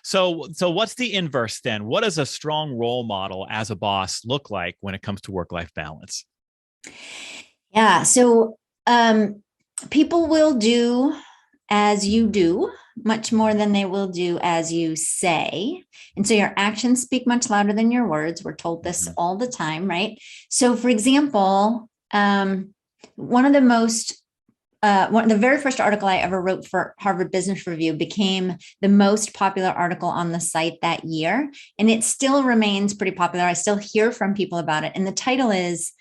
So what's the inverse then? What does a strong role model as a boss look like when it comes to work-life balance? Yeah. So people will do as you do much more than they will do as you say. And so your actions speak much louder than your words. We're told this Mhm. all the time, right? So, for example, one of the most the very first article I ever wrote for Harvard Business Review became the most popular article on the site that year. And it still remains pretty popular. I still hear from people about it. And the title is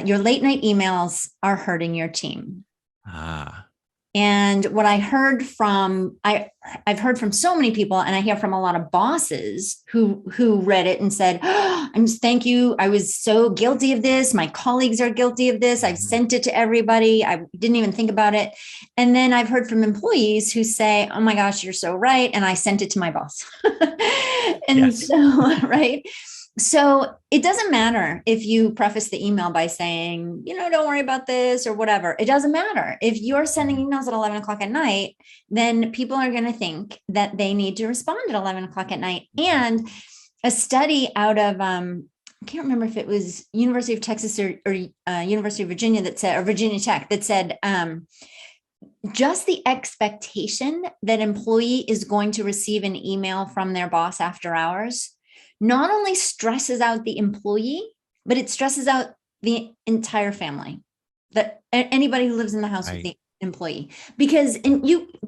Your Late Night Emails Are Hurting Your Team. Ah, And what I heard from I've heard from so many people, and I hear from a lot of bosses who read it and said, oh, "I'm thank you. I was so guilty of this. My colleagues are guilty of this. I've mhm. sent it to everybody. I didn't even think about it." And then I've heard from employees who say, "Oh my gosh, you're so right," and I sent it to my boss. And Yes. so, right. So it doesn't matter if you preface the email by saying, don't worry about this or whatever. It doesn't matter. If you're sending Mhm. emails at 11 o'clock at night, then people are going to think that they need to respond at 11 o'clock at night. Mhm. And a study out of, I can't remember if it was University of Texas or University of Virginia that said, or Virginia Tech that said, just the expectation that employee is going to receive an email from their boss after hours not only stresses out the employee, but it stresses out the entire family, that anybody who lives in the house with Right. the employee. Because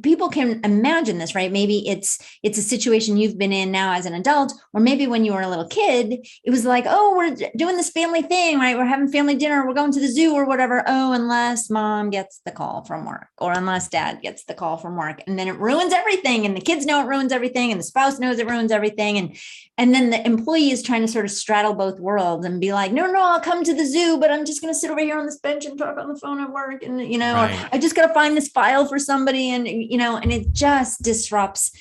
people can imagine this, right? Maybe it's a situation you've been in now as an adult, or maybe when you were a little kid, it was like, oh, we're doing this family thing, right? We're having family dinner, we're going to the zoo or whatever. Oh, unless mom gets the call from work, or unless dad gets the call from work, and then it ruins everything, and the kids know it ruins everything, and the spouse knows it ruins everything, and then the employee is trying to sort of straddle both worlds and be like, no, no, I'll come to the zoo, but I'm just going to sit over here on this bench and talk on the phone at work. And, or Right. I just got to find this file for somebody. And it just disrupts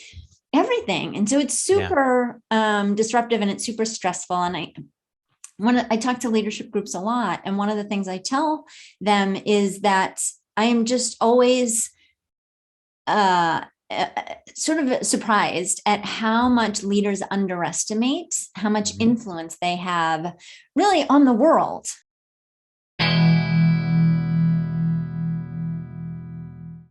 everything. And so it's Yeah. super disruptive, and it's super stressful. And I talk to leadership groups a lot. And one of the things I tell them is that I am just always sort of surprised at how much leaders underestimate how much Mhm. influence they have really on the world.